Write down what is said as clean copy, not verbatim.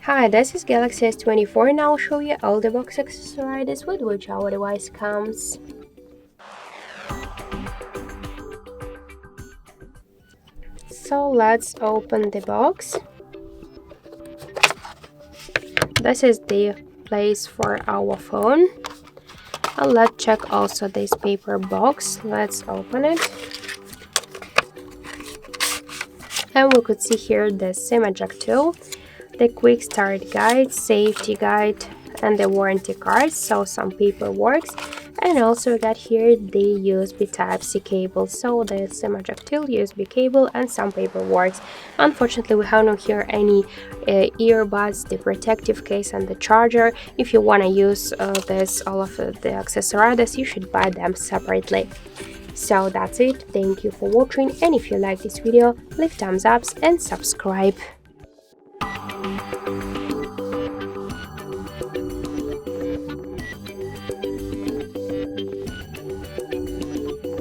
Hi, this is Galaxy S24 and I'll show you all the box accessories with which our device comes. So let's open the box. This is the place for our phone. And let's check also this paper box. Let's open it. And we could see here the SIM eject tool, the quick start guide, safety guide, and the warranty cards, so some paperwork. And also we got here the USB Type-C cable, so the SIM eject tool, USB cable, and some paperwork. Unfortunately, we have not here any earbuds, the protective case, and the charger. If you want to use all of the accessories, you should buy them separately. So that's it. Thank you for watching, and if you like this video, leave thumbs up and subscribe.